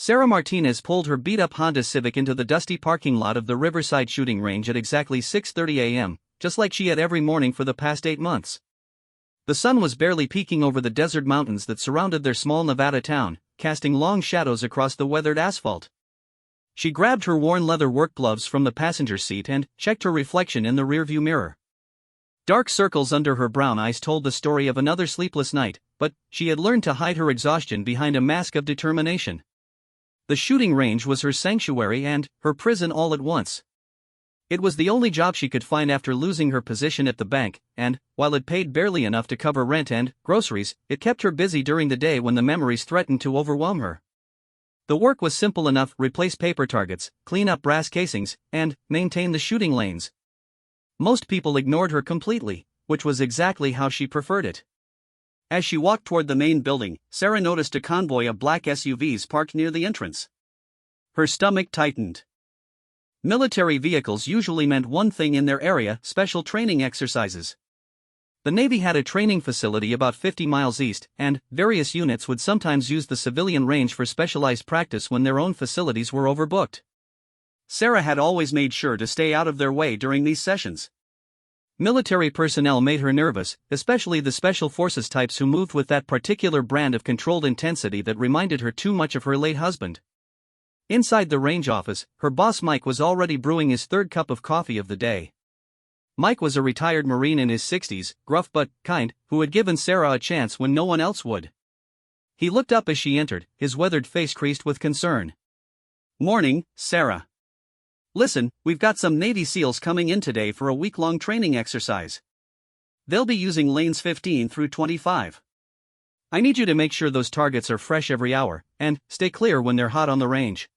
Sarah Martinez pulled her beat-up Honda Civic into the dusty parking lot of the Riverside shooting range at exactly 6:30 a.m., just like she had every morning for the past 8 months. The sun was barely peeking over the desert mountains that surrounded their small Nevada town, casting long shadows across the weathered asphalt. She grabbed her worn leather work gloves from the passenger seat and checked her reflection in the rearview mirror. Dark circles under her brown eyes told the story of another sleepless night, but she had learned to hide her exhaustion behind a mask of determination. The shooting range was her sanctuary and her prison all at once. It was the only job she could find after losing her position at the bank, and, while it paid barely enough to cover rent and groceries, it kept her busy during the day when the memories threatened to overwhelm her. The work was simple enough: replace paper targets, clean up brass casings, and maintain the shooting lanes. Most people ignored her completely, which was exactly how she preferred it. As she walked toward the main building, Sarah noticed a convoy of black SUVs parked near the entrance. Her stomach tightened. Military vehicles usually meant one thing in their area: special training exercises. The Navy had a training facility about 50 miles east, and various units would sometimes use the civilian range for specialized practice when their own facilities were overbooked. Sarah had always made sure to stay out of their way during these sessions. Military personnel made her nervous, especially the special forces types who moved with that particular brand of controlled intensity that reminded her too much of her late husband. Inside the range office, her boss Mike was already brewing his third cup of coffee of the day. Mike was a retired Marine in his 60s, gruff but kind, who had given Sarah a chance when no one else would. He looked up as she entered, his weathered face creased with concern. "Morning, Sarah. Listen, we've got some Navy SEALs coming in today for a week-long training exercise. They'll be using lanes 15 through 25. I need you to make sure those targets are fresh every hour, and stay clear when they're hot on the range.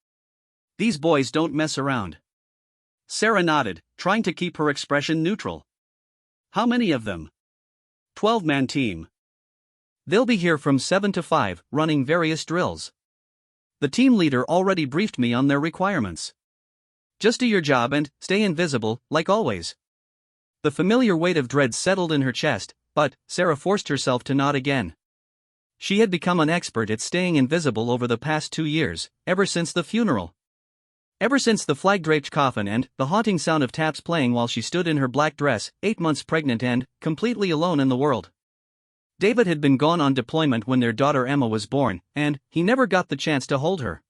These boys don't mess around." Sarah nodded, trying to keep her expression neutral. "How many of them?" 12-man team. They'll be here from 7 to 5, running various drills. The team leader already briefed me on their requirements. Just do your job and stay invisible, like always." The familiar weight of dread settled in her chest, but Sarah forced herself to nod again. She had become an expert at staying invisible over the past 2 years, ever since the funeral. Ever since the flag-draped coffin and the haunting sound of taps playing while she stood in her black dress, 8 months pregnant and completely alone in the world. David had been gone on deployment when their daughter Emma was born, and he never got the chance to hold her.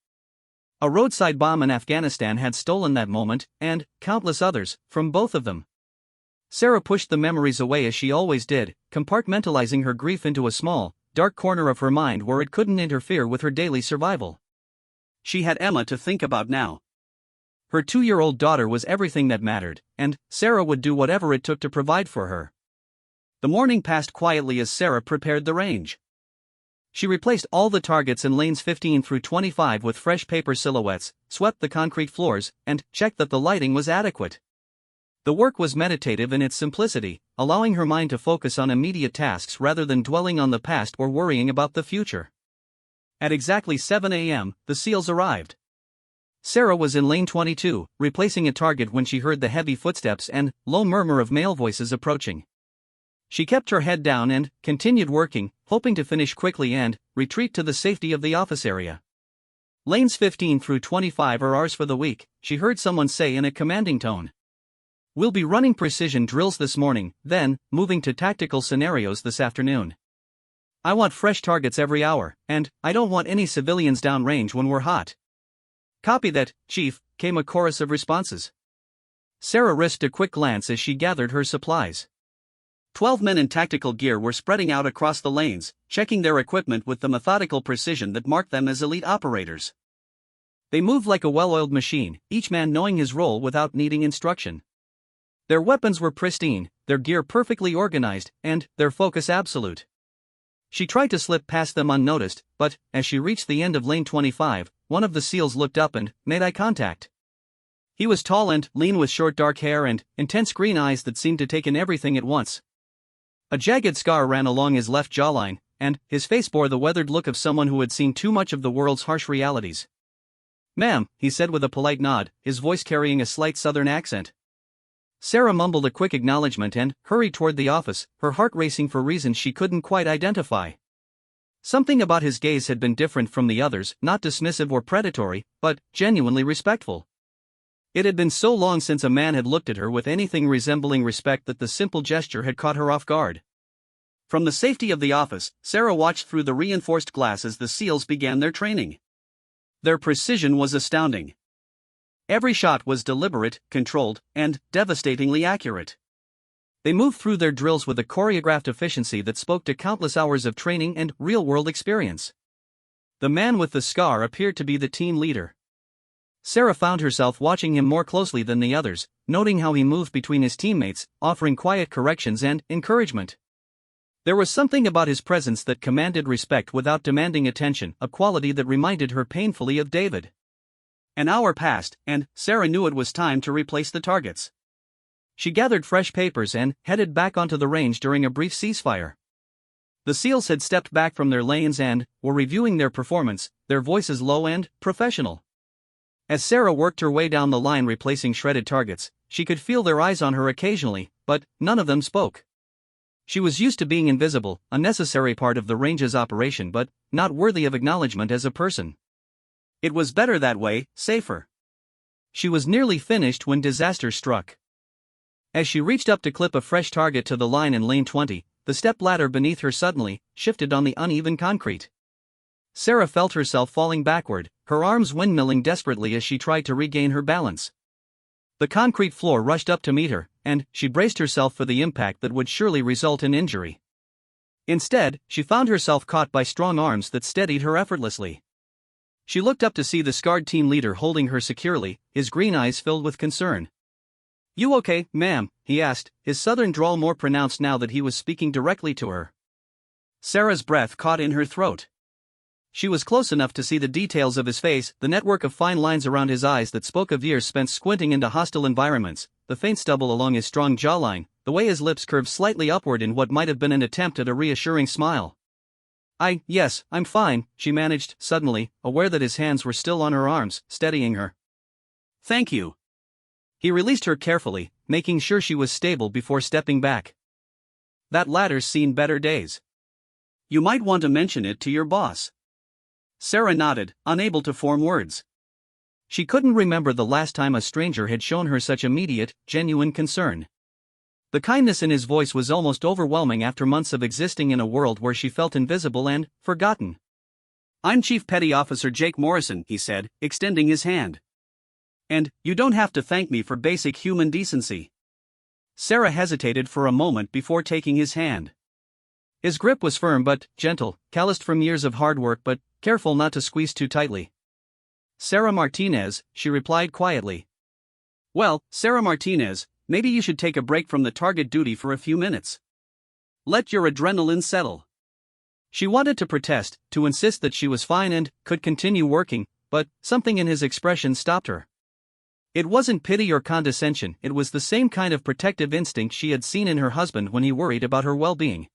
A roadside bomb in Afghanistan had stolen that moment, and countless others, from both of them. Sarah pushed the memories away as she always did, compartmentalizing her grief into a small, dark corner of her mind where it couldn't interfere with her daily survival. She had Emma to think about now. Her 2-year-old daughter was everything that mattered, and Sarah would do whatever it took to provide for her. The morning passed quietly as Sarah prepared the range. She replaced all the targets in lanes 15 through 25 with fresh paper silhouettes, swept the concrete floors, and checked that the lighting was adequate. The work was meditative in its simplicity, allowing her mind to focus on immediate tasks rather than dwelling on the past or worrying about the future. At exactly 7 a.m., the SEALs arrived. Sarah was in lane 22, replacing a target when she heard the heavy footsteps and low murmur of male voices approaching. She kept her head down and continued working, hoping to finish quickly and retreat to the safety of the office area. "Lanes 15 through 25 are ours for the week," she heard someone say in a commanding tone. "We'll be running precision drills this morning, then moving to tactical scenarios this afternoon. I want fresh targets every hour, and I don't want any civilians downrange when we're hot." "Copy that, Chief," came a chorus of responses. Sarah risked a quick glance as she gathered her supplies. 12 men in tactical gear were spreading out across the lanes, checking their equipment with the methodical precision that marked them as elite operators. They moved like a well-oiled machine, each man knowing his role without needing instruction. Their weapons were pristine, their gear perfectly organized, and their focus absolute. She tried to slip past them unnoticed, but as she reached the end of lane 25, one of the SEALs looked up and made eye contact. He was tall and lean with short dark hair and intense green eyes that seemed to take in everything at once. A jagged scar ran along his left jawline, and his face bore the weathered look of someone who had seen too much of the world's harsh realities. "Ma'am," he said with a polite nod, his voice carrying a slight southern accent. Sarah mumbled a quick acknowledgement and hurried toward the office, her heart racing for reasons she couldn't quite identify. Something about his gaze had been different from the others, not dismissive or predatory, but genuinely respectful. It had been so long since a man had looked at her with anything resembling respect that the simple gesture had caught her off guard. From the safety of the office, Sarah watched through the reinforced glass as the SEALs began their training. Their precision was astounding. Every shot was deliberate, controlled, and devastatingly accurate. They moved through their drills with a choreographed efficiency that spoke to countless hours of training and real-world experience. The man with the scar appeared to be the team leader. Sarah found herself watching him more closely than the others, noting how he moved between his teammates, offering quiet corrections and encouragement. There was something about his presence that commanded respect without demanding attention, a quality that reminded her painfully of David. An hour passed, and Sarah knew it was time to replace the targets. She gathered fresh papers and headed back onto the range during a brief ceasefire. The SEALs had stepped back from their lanes and were reviewing their performance, their voices low and professional. As Sarah worked her way down the line replacing shredded targets, she could feel their eyes on her occasionally, but none of them spoke. She was used to being invisible, a necessary part of the range's operation but not worthy of acknowledgement as a person. It was better that way, safer. She was nearly finished when disaster struck. As she reached up to clip a fresh target to the line in lane 20, the step ladder beneath her suddenly shifted on the uneven concrete. Sarah felt herself falling backward, her arms windmilling desperately as she tried to regain her balance. The concrete floor rushed up to meet her, and she braced herself for the impact that would surely result in injury. Instead, she found herself caught by strong arms that steadied her effortlessly. She looked up to see the scarred team leader holding her securely, his green eyes filled with concern. "You okay, ma'am?" he asked, his southern drawl more pronounced now that he was speaking directly to her. Sarah's breath caught in her throat. She was close enough to see the details of his face, the network of fine lines around his eyes that spoke of years spent squinting into hostile environments, the faint stubble along his strong jawline, the way his lips curved slightly upward in what might have been an attempt at a reassuring smile. Yes, I'm fine," she managed, suddenly, aware that his hands were still on her arms, steadying her. "Thank you." He released her carefully, making sure she was stable before stepping back. "That ladder's seen better days. You might want to mention it to your boss." Sarah nodded, unable to form words. She couldn't remember the last time a stranger had shown her such immediate, genuine concern. The kindness in his voice was almost overwhelming after months of existing in a world where she felt invisible and forgotten. "I'm Chief Petty Officer Jake Morrison," he said, extending his hand. "And you don't have to thank me for basic human decency." Sarah hesitated for a moment before taking his hand. His grip was firm but gentle, calloused from years of hard work but careful not to squeeze too tightly. "Sarah Martinez," she replied quietly. "Well, Sarah Martinez, maybe you should take a break from the target duty for a few minutes. Let your adrenaline settle." She wanted to protest, to insist that she was fine and could continue working, but something in his expression stopped her. It wasn't pity or condescension, it was the same kind of protective instinct she had seen in her husband when he worried about her well-being.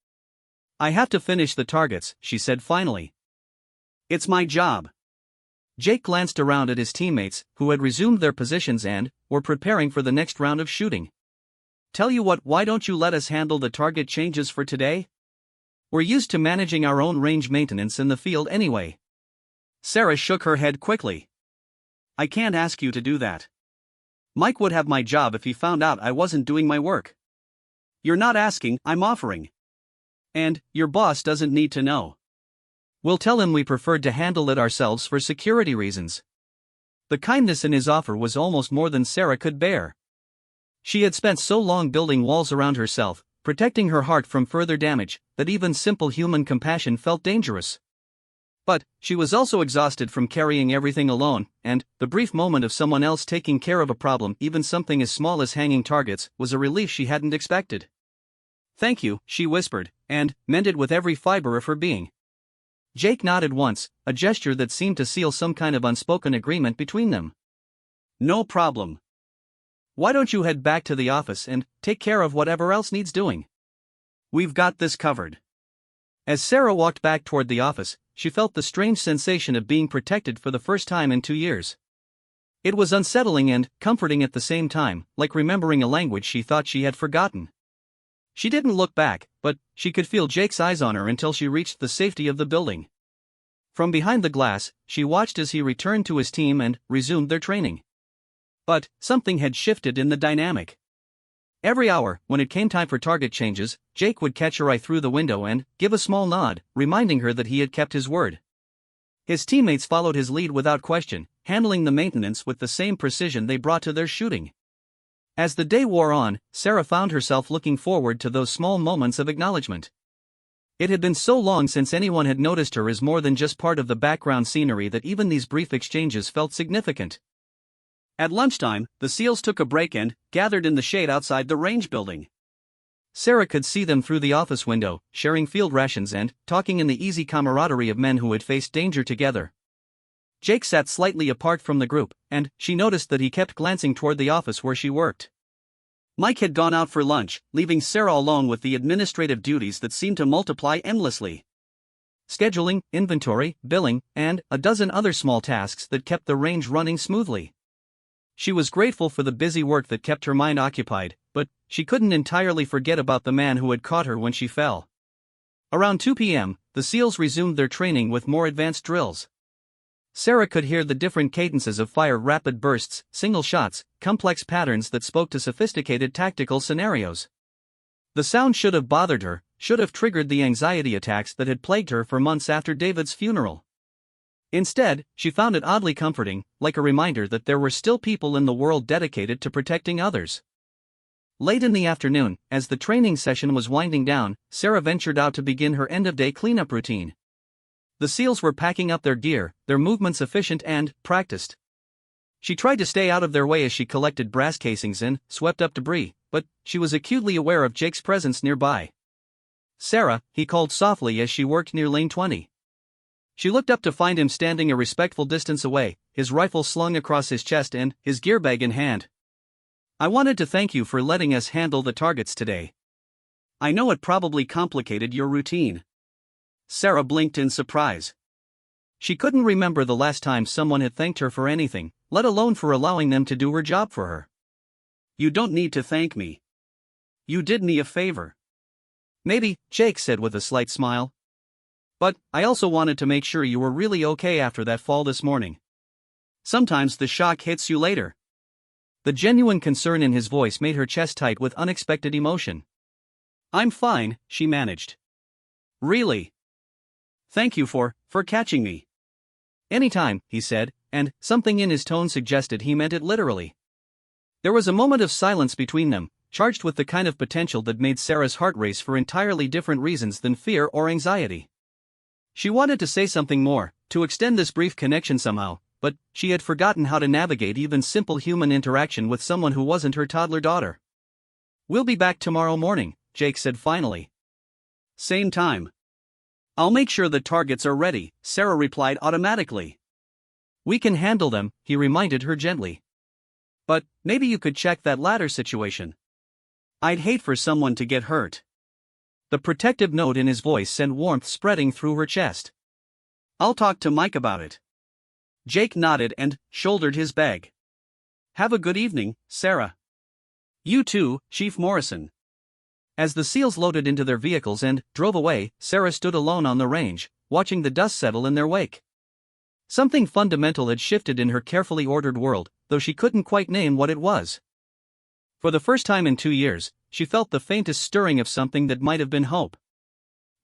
"I have to finish the targets," she said finally. "It's my job." Jake glanced around at his teammates, who had resumed their positions and were preparing for the next round of shooting. "Tell you what, why don't you let us handle the target changes for today? We're used to managing our own range maintenance in the field anyway." Sarah shook her head quickly. "I can't ask you to do that. Mike would have my job if he found out I wasn't doing my work. You're not asking, I'm offering. And your boss doesn't need to know. We'll tell him we preferred to handle it ourselves for security reasons." The kindness in his offer was almost more than Sarah could bear. She had spent so long building walls around herself, protecting her heart from further damage, that even simple human compassion felt dangerous. But she was also exhausted from carrying everything alone, and the brief moment of someone else taking care of a problem, even something as small as hanging targets, was a relief she hadn't expected. "Thank you," she whispered, and meant it with every fiber of her being. Jake nodded once, a gesture that seemed to seal some kind of unspoken agreement between them. "No problem. Why don't you head back to the office and take care of whatever else needs doing? We've got this covered." As Sarah walked back toward the office, she felt the strange sensation of being protected for the first time in 2 years. It was unsettling and comforting at the same time, like remembering a language she thought she had forgotten. She didn't look back, but she could feel Jake's eyes on her until she reached the safety of the building. From behind the glass, she watched as he returned to his team and resumed their training. But something had shifted in the dynamic. Every hour, when it came time for target changes, Jake would catch her eye through the window and give a small nod, reminding her that he had kept his word. His teammates followed his lead without question, handling the maintenance with the same precision they brought to their shooting. As the day wore on, Sarah found herself looking forward to those small moments of acknowledgement. It had been so long since anyone had noticed her as more than just part of the background scenery that even these brief exchanges felt significant. At lunchtime, the SEALs took a break and gathered in the shade outside the range building. Sarah could see them through the office window, sharing field rations and talking in the easy camaraderie of men who had faced danger together. Jake sat slightly apart from the group, and she noticed that he kept glancing toward the office where she worked. Mike had gone out for lunch, leaving Sarah alone with the administrative duties that seemed to multiply endlessly. Scheduling, inventory, billing, and a dozen other small tasks that kept the range running smoothly. She was grateful for the busy work that kept her mind occupied, but she couldn't entirely forget about the man who had caught her when she fell. Around 2 p.m., the SEALs resumed their training with more advanced drills. Sarah could hear the different cadences of fire, rapid bursts, single shots, complex patterns that spoke to sophisticated tactical scenarios. The sound should have bothered her, should have triggered the anxiety attacks that had plagued her for months after David's funeral. Instead, she found it oddly comforting, like a reminder that there were still people in the world dedicated to protecting others. Late in the afternoon, as the training session was winding down, Sarah ventured out to begin her end-of-day cleanup routine. The SEALs were packing up their gear, their movements efficient and practiced. She tried to stay out of their way as she collected brass casings and swept up debris, but she was acutely aware of Jake's presence nearby. "Sarah," he called softly as she worked near lane 20. She looked up to find him standing a respectful distance away, his rifle slung across his chest and his gear bag in hand. "I wanted to thank you for letting us handle the targets today. I know it probably complicated your routine." Sarah blinked in surprise. She couldn't remember the last time someone had thanked her for anything, let alone for allowing them to do her job for her. "You don't need to thank me. You did me a favor." "Maybe," Jake said with a slight smile. "But I also wanted to make sure you were really okay after that fall this morning. Sometimes the shock hits you later." The genuine concern in his voice made her chest tight with unexpected emotion. "I'm fine," she managed. "Really? Thank you for catching me." "Anytime," he said, and something in his tone suggested he meant it literally. There was a moment of silence between them, charged with the kind of potential that made Sarah's heart race for entirely different reasons than fear or anxiety. She wanted to say something more, to extend this brief connection somehow, but she had forgotten how to navigate even simple human interaction with someone who wasn't her toddler daughter. "We'll be back tomorrow morning," Jake said finally. "Same time." "I'll make sure the targets are ready," Sarah replied automatically. "We can handle them," he reminded her gently. "But maybe you could check that ladder situation. I'd hate for someone to get hurt." The protective note in his voice sent warmth spreading through her chest. "I'll talk to Mike about it." Jake nodded and shouldered his bag. "Have a good evening, Sarah." "You too, Chief Morrison." As the SEALs loaded into their vehicles and drove away, Sarah stood alone on the range, watching the dust settle in their wake. Something fundamental had shifted in her carefully ordered world, though she couldn't quite name what it was. For the first time in 2 years, she felt the faintest stirring of something that might have been hope.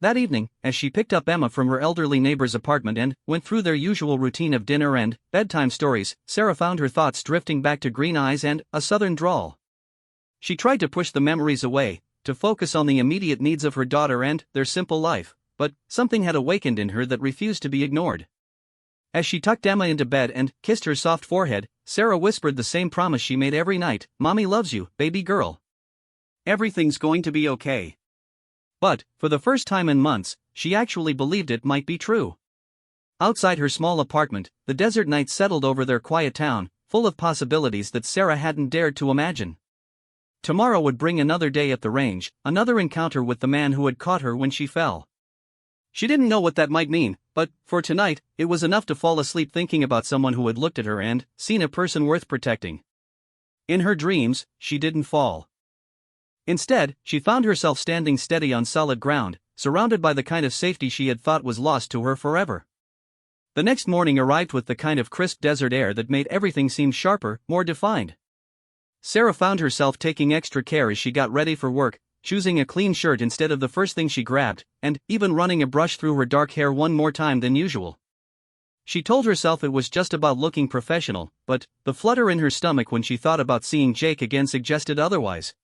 That evening, as she picked up Emma from her elderly neighbor's apartment and went through their usual routine of dinner and bedtime stories, Sarah found her thoughts drifting back to green eyes and a southern drawl. She tried to push the memories away, to focus on the immediate needs of her daughter and their simple life, but something had awakened in her that refused to be ignored. As she tucked Emma into bed and kissed her soft forehead, Sarah whispered the same promise she made every night: "Mommy loves you, baby girl. Everything's going to be okay." But, for the first time in months, she actually believed it might be true. Outside her small apartment, the desert night settled over their quiet town, full of possibilities that Sarah hadn't dared to imagine. Tomorrow would bring another day at the range, another encounter with the man who had caught her when she fell. She didn't know what that might mean, but, for tonight, it was enough to fall asleep thinking about someone who had looked at her and seen a person worth protecting. In her dreams, she didn't fall. Instead, she found herself standing steady on solid ground, surrounded by the kind of safety she had thought was lost to her forever. The next morning arrived with the kind of crisp desert air that made everything seem sharper, more defined. Sarah found herself taking extra care as she got ready for work, choosing a clean shirt instead of the first thing she grabbed, and even running a brush through her dark hair one more time than usual. She told herself it was just about looking professional, but the flutter in her stomach when she thought about seeing Jake again suggested otherwise.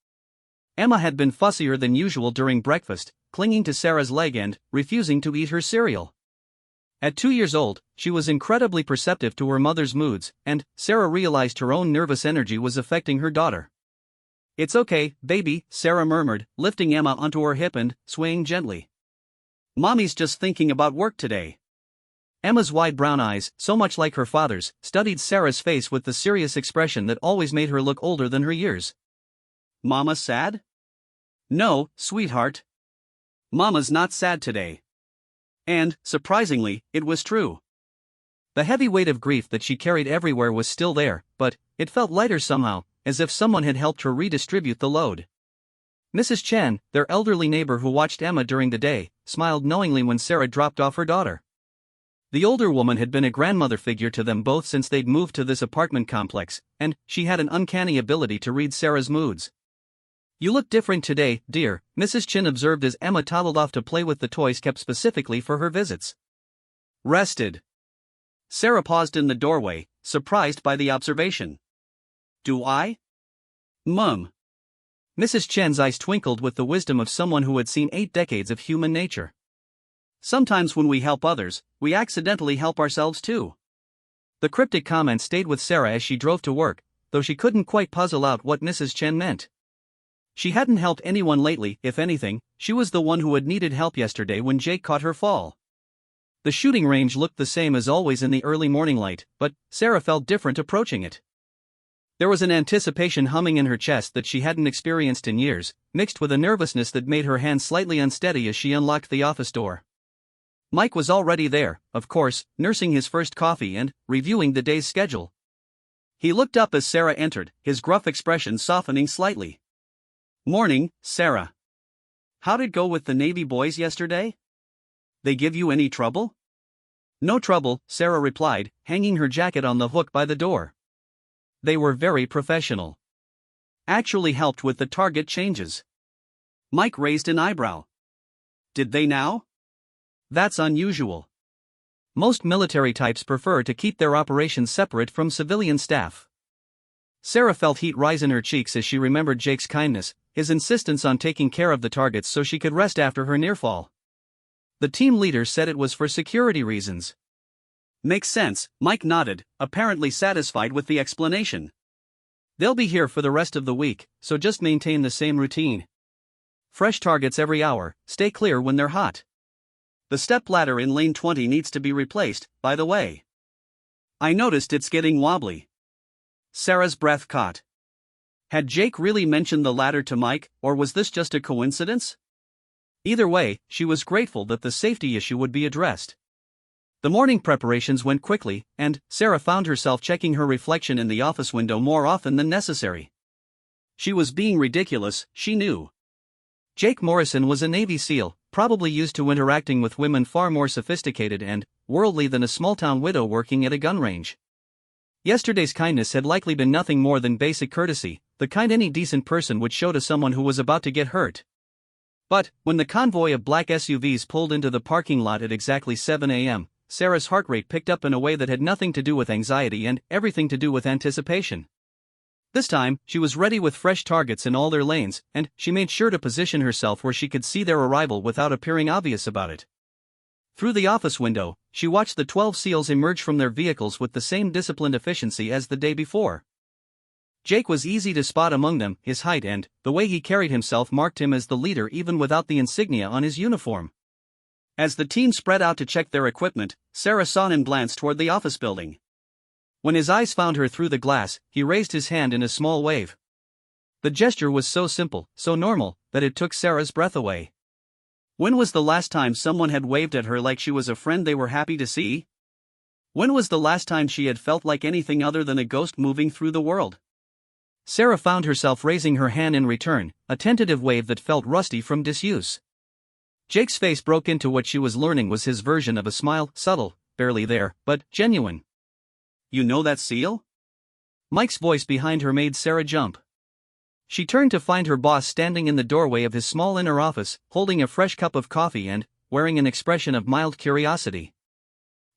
Emma had been fussier than usual during breakfast, clinging to Sarah's leg and refusing to eat her cereal. At 2 years old, she was incredibly perceptive to her mother's moods, and Sarah realized her own nervous energy was affecting her daughter. "It's okay, baby," Sarah murmured, lifting Emma onto her hip and swaying gently. "Mommy's just thinking about work today." Emma's wide brown eyes, so much like her father's, studied Sarah's face with the serious expression that always made her look older than her years. "Mama sad?" "No, sweetheart. Mama's not sad today." And, surprisingly, it was true. The heavy weight of grief that she carried everywhere was still there, but it felt lighter somehow, as if someone had helped her redistribute the load. Mrs. Chen, their elderly neighbor who watched Emma during the day, smiled knowingly when Sarah dropped off her daughter. The older woman had been a grandmother figure to them both since they'd moved to this apartment complex, and she had an uncanny ability to read Sarah's moods. "You look different today, dear," Mrs. Chen observed as Emma toddled off to play with the toys kept specifically for her visits. "Rested." Sarah paused in the doorway, surprised by the observation. "Do I?" "Mum." Mrs. Chen's eyes twinkled with the wisdom of someone who had seen 8 decades of human nature. "Sometimes when we help others, we accidentally help ourselves too." The cryptic comment stayed with Sarah as she drove to work, though she couldn't quite puzzle out what Mrs. Chen meant. She hadn't helped anyone lately. If anything, she was the one who had needed help yesterday when Jake caught her fall. The shooting range looked the same as always in the early morning light, but Sarah felt different approaching it. There was an anticipation humming in her chest that she hadn't experienced in years, mixed with a nervousness that made her hands slightly unsteady as she unlocked the office door. Mike was already there, of course, nursing his first coffee and reviewing the day's schedule. He looked up as Sarah entered, his gruff expression softening slightly. "Morning, Sarah. How'd it go with the Navy boys yesterday? They give you any trouble?" "No trouble," Sarah replied, hanging her jacket on the hook by the door. "They were very professional. Actually helped with the target changes." Mike raised an eyebrow. "Did they now?" "That's unusual. Most military types prefer to keep their operations separate from civilian staff." Sarah felt heat rise in her cheeks as she remembered Jake's kindness, his insistence on taking care of the targets so she could rest after her near-fall. The team leader said it was for security reasons. "Makes sense," Mike nodded, apparently satisfied with the explanation. "They'll be here for the rest of the week, so just maintain the same routine. Fresh targets every hour, stay clear when they're hot. The step ladder in lane 20 needs to be replaced, by the way. I noticed it's getting wobbly." Sarah's breath caught. Had Jake really mentioned the ladder to Mike, or was this just a coincidence? Either way, she was grateful that the safety issue would be addressed. The morning preparations went quickly, and Sarah found herself checking her reflection in the office window more often than necessary. She was being ridiculous, she knew. Jake Morrison was a Navy SEAL, probably used to interacting with women far more sophisticated and worldly than a small-town widow working at a gun range. Yesterday's kindness had likely been nothing more than basic courtesy, the kind any decent person would show to someone who was about to get hurt. But, when the convoy of black SUVs pulled into the parking lot at exactly 7 a.m., Sarah's heart rate picked up in a way that had nothing to do with anxiety and everything to do with anticipation. This time, she was ready with fresh targets in all their lanes, and she made sure to position herself where she could see their arrival without appearing obvious about it. Through the office window, she watched the 12 SEALs emerge from their vehicles with the same disciplined efficiency as the day before. Jake was easy to spot among them, his height and the way he carried himself marked him as the leader even without the insignia on his uniform. As the team spread out to check their equipment, Sarah saw him glance toward the office building. When his eyes found her through the glass, he raised his hand in a small wave. The gesture was so simple, so normal, that it took Sarah's breath away. When was the last time someone had waved at her like she was a friend they were happy to see? When was the last time she had felt like anything other than a ghost moving through the world? Sarah found herself raising her hand in return, a tentative wave that felt rusty from disuse. Jake's face broke into what she was learning was his version of a smile, subtle, barely there, but genuine. "You know that seal?" Mike's voice behind her made Sarah jump. She turned to find her boss standing in the doorway of his small inner office, holding a fresh cup of coffee and wearing an expression of mild curiosity.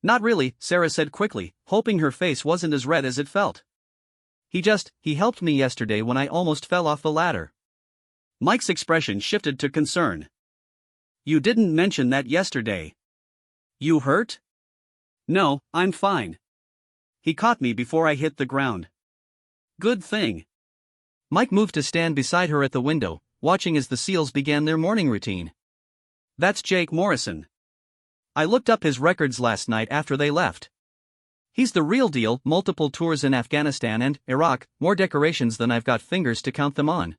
"Not really," Sarah said quickly, hoping her face wasn't as red as it felt. He helped me yesterday when I almost fell off the ladder." Mike's expression shifted to concern. "You didn't mention that yesterday. You hurt?" "No, I'm fine. He caught me before I hit the ground." "Good thing." Mike moved to stand beside her at the window, watching as the SEALs began their morning routine. "That's Jake Morrison. I looked up his records last night after they left. He's the real deal, multiple tours in Afghanistan and Iraq, more decorations than I've got fingers to count them on.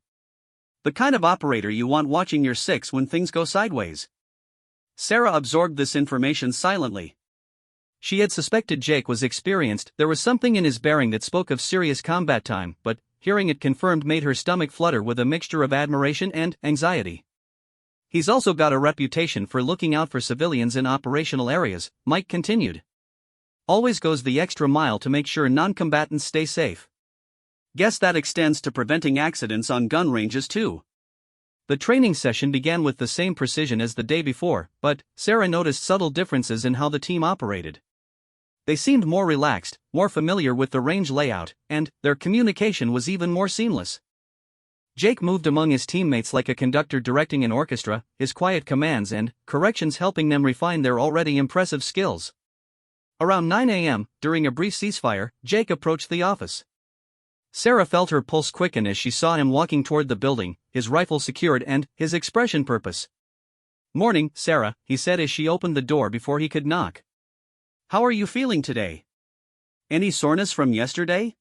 The kind of operator you want watching your six when things go sideways." Sarah absorbed this information silently. She had suspected Jake was experienced, there was something in his bearing that spoke of serious combat time, but hearing it confirmed made her stomach flutter with a mixture of admiration and anxiety. "He's also got a reputation for looking out for civilians in operational areas," Mike continued. "Always goes the extra mile to make sure non-combatants stay safe. Guess that extends to preventing accidents on gun ranges too." The training session began with the same precision as the day before, but Sarah noticed subtle differences in how the team operated. They seemed more relaxed, more familiar with the range layout, and their communication was even more seamless. Jake moved among his teammates like a conductor directing an orchestra, his quiet commands and corrections helping them refine their already impressive skills. Around 9 a.m., during a brief ceasefire, Jake approached the office. Sarah felt her pulse quicken as she saw him walking toward the building, his rifle secured and his expression purpose. "Morning, Sarah," he said as she opened the door before he could knock. "How are you feeling today? Any soreness from yesterday?"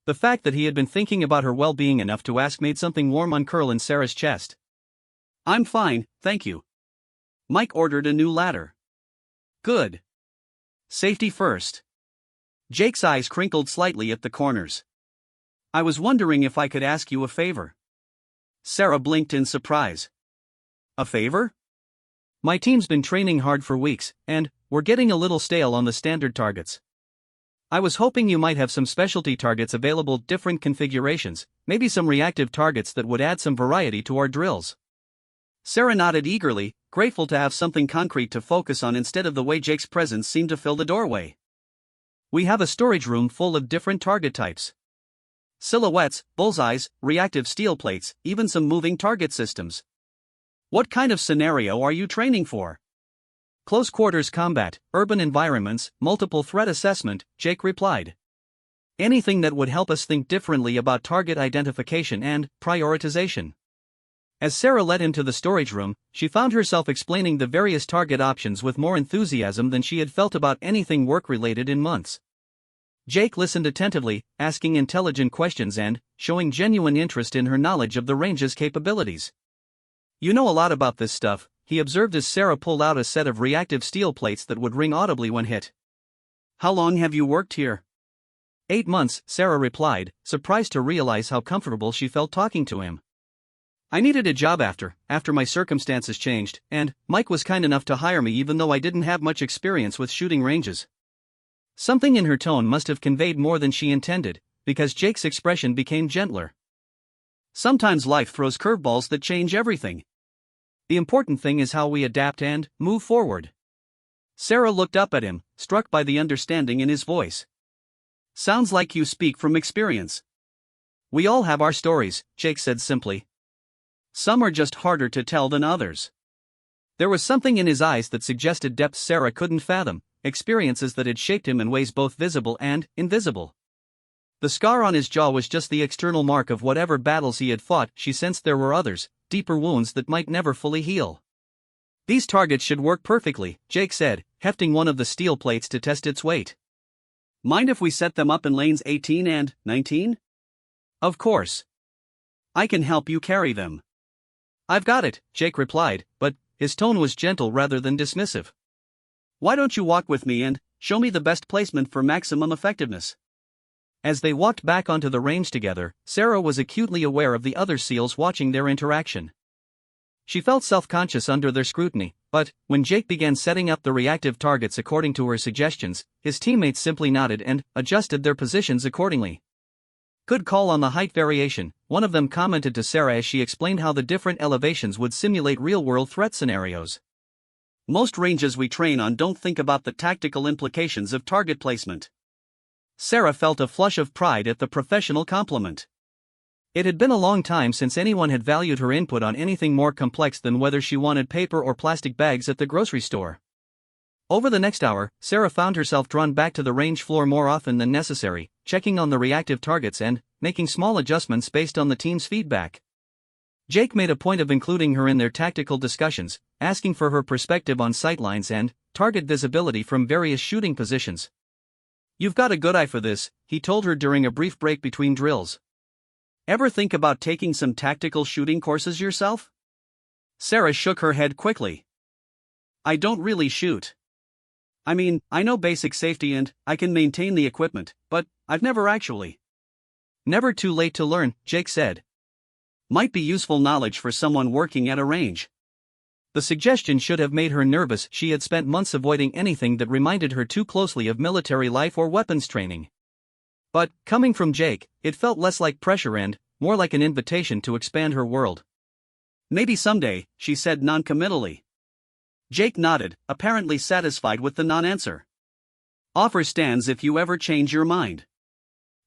The fact that he had been thinking about her well-being enough to ask made something warm uncurl in Sarah's chest. "I'm fine, thank you." Mike ordered a new ladder. "Good. Safety first." Jake's eyes crinkled slightly at the corners. "I was wondering if I could ask you a favor." Sarah blinked in surprise. "A favor?" "My team's been training hard for weeks, and we're getting a little stale on the standard targets. I was hoping you might have some specialty targets available, different configurations, maybe some reactive targets that would add some variety to our drills." Sarah nodded eagerly, grateful to have something concrete to focus on instead of the way Jake's presence seemed to fill the doorway. "We have a storage room full of different target types. Silhouettes, bullseyes, reactive steel plates, even some moving target systems." "What kind of scenario are you training for?" "Close quarters combat, urban environments, multiple threat assessment," Jake replied. "Anything that would help us think differently about target identification and prioritization." As Sarah led him to the storage room, she found herself explaining the various target options with more enthusiasm than she had felt about anything work-related in months. Jake listened attentively, asking intelligent questions and showing genuine interest in her knowledge of the range's capabilities. "You know a lot about this stuff," he observed as Sarah pulled out a set of reactive steel plates that would ring audibly when hit. "How long have you worked here?" 8 months, Sarah replied, surprised to realize how comfortable she felt talking to him. "I needed a job after my circumstances changed, and Mike was kind enough to hire me even though I didn't have much experience with shooting ranges." Something in her tone must have conveyed more than she intended, because Jake's expression became gentler. "Sometimes life throws curveballs that change everything. The important thing is how we adapt and move forward." Sarah looked up at him, struck by the understanding in his voice. "Sounds like you speak from experience." "We all have our stories," Jake said simply. "Some are just harder to tell than others." There was something in his eyes that suggested depths Sarah couldn't fathom, experiences that had shaped him in ways both visible and invisible. The scar on his jaw was just the external mark of whatever battles he had fought. She sensed there were others, deeper wounds that might never fully heal. "These targets should work perfectly," Jake said, hefting one of the steel plates to test its weight. "Mind if we set them up in lanes 18 and 19? "Of course. I can help you carry them." "I've got it," Jake replied, but his tone was gentle rather than dismissive. "Why don't you walk with me and show me the best placement for maximum effectiveness?" As they walked back onto the range together, Sarah was acutely aware of the other SEALs watching their interaction. She felt self-conscious under their scrutiny, but when Jake began setting up the reactive targets according to her suggestions, his teammates simply nodded and adjusted their positions accordingly. "Good call on the height variation," one of them commented to Sarah as she explained how the different elevations would simulate real-world threat scenarios. "Most ranges we train on don't think about the tactical implications of target placement." Sarah felt a flush of pride at the professional compliment. It had been a long time since anyone had valued her input on anything more complex than whether she wanted paper or plastic bags at the grocery store. Over the next hour, Sarah found herself drawn back to the range floor more often than necessary, checking on the reactive targets and making small adjustments based on the team's feedback. Jake made a point of including her in their tactical discussions, asking for her perspective on sightlines and target visibility from various shooting positions. "You've got a good eye for this," he told her during a brief break between drills. "Ever think about taking some tactical shooting courses yourself?" Sarah shook her head quickly. "I don't really shoot. I mean, I know basic safety and I can maintain the equipment, but I've never actually." "Never too late to learn," Jake said. "Might be useful knowledge for someone working at a range." The suggestion should have made her nervous. She had spent months avoiding anything that reminded her too closely of military life or weapons training. But, coming from Jake, it felt less like pressure and more like an invitation to expand her world. "Maybe someday," she said noncommittally. Jake nodded, apparently satisfied with the non-answer. "Offer stands if you ever change your mind."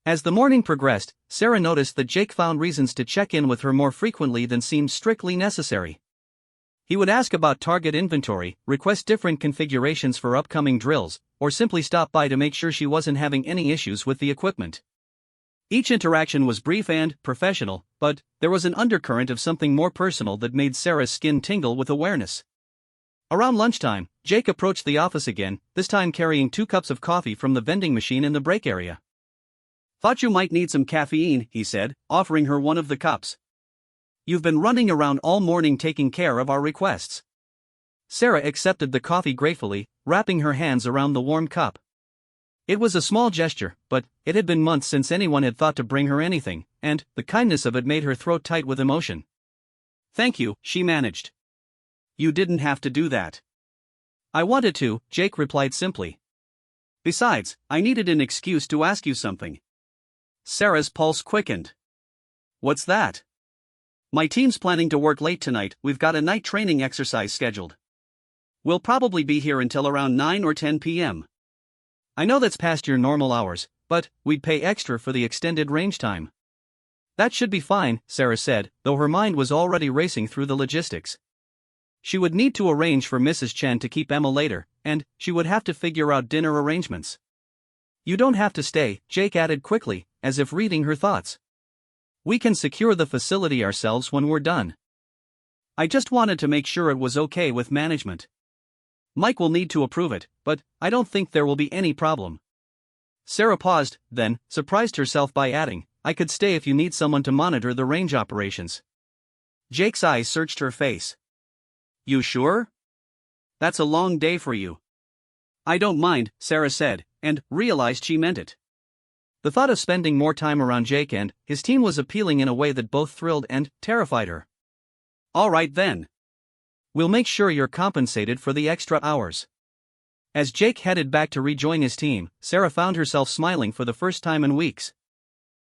As the morning progressed, Sarah noticed that Jake found reasons to check in with her more frequently than seemed strictly necessary. He would ask about target inventory, request different configurations for upcoming drills, or simply stop by to make sure she wasn't having any issues with the equipment. Each interaction was brief and professional, but there was an undercurrent of something more personal that made Sarah's skin tingle with awareness. Around lunchtime, Jake approached the office again, this time carrying 2 cups of coffee from the vending machine in the break area. "Thought you might need some caffeine," he said, offering her one of the cups. "You've been running around all morning taking care of our requests." Sarah accepted the coffee gratefully, wrapping her hands around the warm cup. It was a small gesture, but it had been months since anyone had thought to bring her anything, and the kindness of it made her throat tight with emotion. "Thank you," she managed. "You didn't have to do that." "I wanted to," Jake replied simply. "Besides, I needed an excuse to ask you something." Sarah's pulse quickened. "What's that?" "My team's planning to work late tonight. We've got a night training exercise scheduled. We'll probably be here until around 9 or 10 p.m. I know that's past your normal hours, but we'd pay extra for the extended range time." "That should be fine," Sarah said, though her mind was already racing through the logistics. She would need to arrange for Mrs. Chen to keep Emma later, and she would have to figure out dinner arrangements. "You don't have to stay," Jake added quickly, as if reading her thoughts. "We can secure the facility ourselves when we're done. I just wanted to make sure it was okay with management. Mike will need to approve it, but I don't think there will be any problem." Sarah paused, then surprised herself by adding, "I could stay if you need someone to monitor the range operations." Jake's eyes searched her face. "You sure? That's a long day for you." "I don't mind," Sarah said, and realized she meant it. The thought of spending more time around Jake and his team was appealing in a way that both thrilled and terrified her. "All right then. We'll make sure you're compensated for the extra hours." As Jake headed back to rejoin his team, Sarah found herself smiling for the first time in weeks.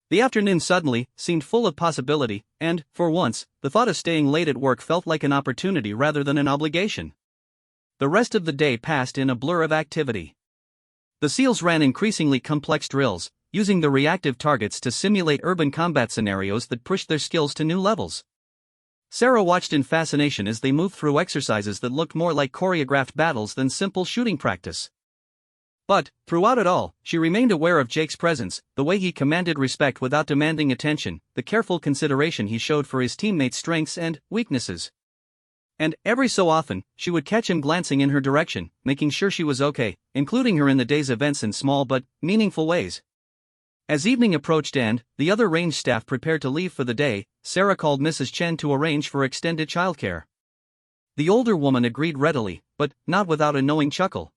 The afternoon suddenly seemed full of possibility, and, for once, the thought of staying late at work felt like an opportunity rather than an obligation. The rest of the day passed in a blur of activity. The SEALs ran increasingly complex drills, using the reactive targets to simulate urban combat scenarios that pushed their skills to new levels. Sarah watched in fascination as they moved through exercises that looked more like choreographed battles than simple shooting practice. But, throughout it all, she remained aware of Jake's presence, the way he commanded respect without demanding attention, the careful consideration he showed for his teammates' strengths and weaknesses. And, every so often, she would catch him glancing in her direction, making sure she was okay, including her in the day's events in small but meaningful ways. As evening approached and the other range staff prepared to leave for the day, Sarah called Mrs. Chen to arrange for extended childcare. The older woman agreed readily, but not without a knowing chuckle.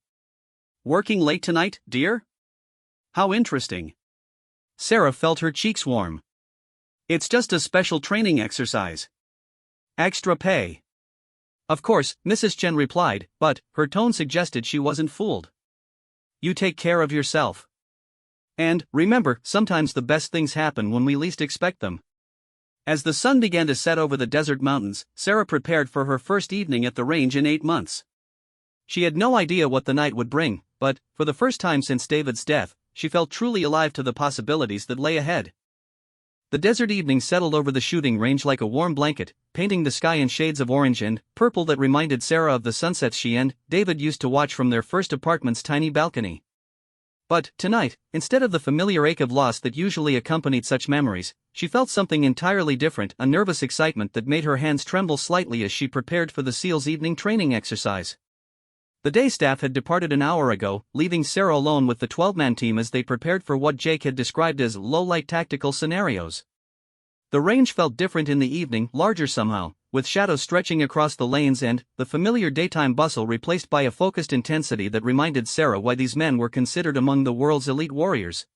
"Working late tonight, dear? How interesting." Sarah felt her cheeks warm. It's just a special training exercise. Extra pay. Of course, Mrs. Chen replied, but her tone suggested she wasn't fooled. You take care of yourself. And, remember, sometimes the best things happen when we least expect them. As the sun began to set over the desert mountains, Sarah prepared for her first evening at the range in 8 months. She had no idea what the night would bring, but, for the first time since David's death, she felt truly alive to the possibilities that lay ahead. The desert evening settled over the shooting range like a warm blanket, painting the sky in shades of orange and purple that reminded Sarah of the sunsets she and David used to watch from their first apartment's tiny balcony. But, tonight, instead of the familiar ache of loss that usually accompanied such memories, she felt something entirely different, a nervous excitement that made her hands tremble slightly as she prepared for the SEAL's evening training exercise. The day staff had departed an hour ago, leaving Sarah alone with the 12-man team as they prepared for what Jake had described as low-light tactical scenarios. The range felt different in the evening, larger somehow, with shadows stretching across the lanes and the familiar daytime bustle replaced by a focused intensity that reminded Sarah why these men were considered among the world's elite warriors.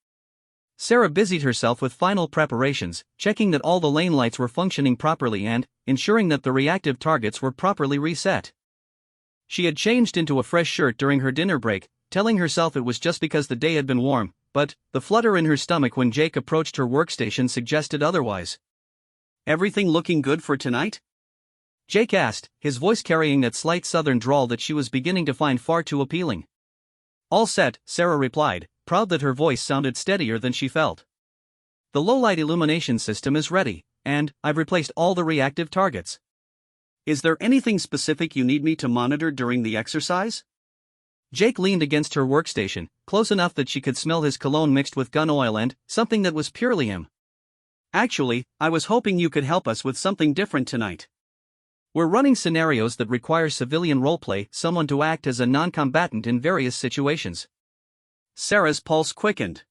Sarah busied herself with final preparations, checking that all the lane lights were functioning properly and ensuring that the reactive targets were properly reset. She had changed into a fresh shirt during her dinner break, telling herself it was just because the day had been warm, but the flutter in her stomach when Jake approached her workstation suggested otherwise. Everything looking good for tonight? Jake asked, his voice carrying that slight southern drawl that she was beginning to find far too appealing. All set, Sarah replied, proud that her voice sounded steadier than she felt. The low-light illumination system is ready, and I've replaced all the reactive targets. Is there anything specific you need me to monitor during the exercise? Jake leaned against her workstation, close enough that she could smell his cologne mixed with gun oil and something that was purely him. Actually, I was hoping you could help us with something different tonight. We're running scenarios that require civilian roleplay, someone to act as a non-combatant in various situations. Sarah's pulse quickened.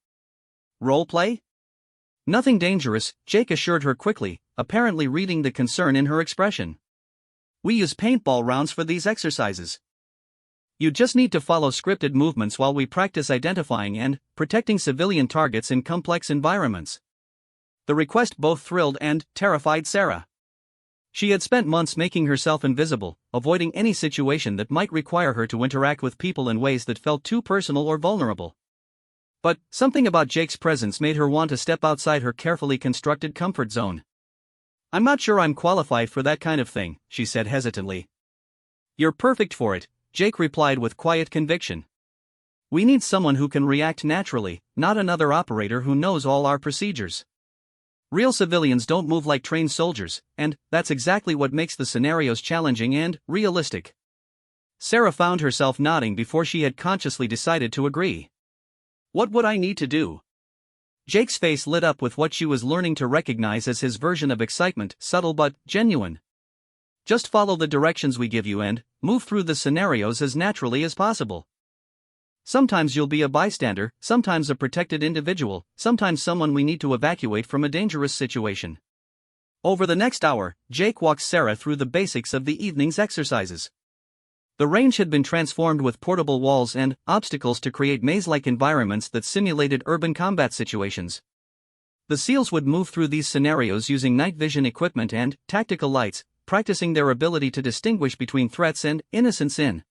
Roleplay? Nothing dangerous, Jake assured her quickly, apparently reading the concern in her expression. We use paintball rounds for these exercises. You just need to follow scripted movements while we practice identifying and protecting civilian targets in complex environments. The request both thrilled and terrified Sarah. She had spent months making herself invisible, avoiding any situation that might require her to interact with people in ways that felt too personal or vulnerable. But something about Jake's presence made her want to step outside her carefully constructed comfort zone. I'm not sure I'm qualified for that kind of thing, she said hesitantly. You're perfect for it, Jake replied with quiet conviction. We need someone who can react naturally, not another operator who knows all our procedures. Real civilians don't move like trained soldiers, and that's exactly what makes the scenarios challenging and realistic. Sarah found herself nodding before she had consciously decided to agree. What would I need to do? Jake's face lit up with what she was learning to recognize as his version of excitement, subtle but genuine. Just follow the directions we give you and move through the scenarios as naturally as possible. Sometimes you'll be a bystander, sometimes a protected individual, sometimes someone we need to evacuate from a dangerous situation. Over the next hour, Jake walked Sarah through the basics of the evening's exercises. The range had been transformed with portable walls and obstacles to create maze-like environments that simulated urban combat situations. The SEALs would move through these scenarios using night vision equipment and tactical lights, practicing their ability to distinguish between threats and innocents in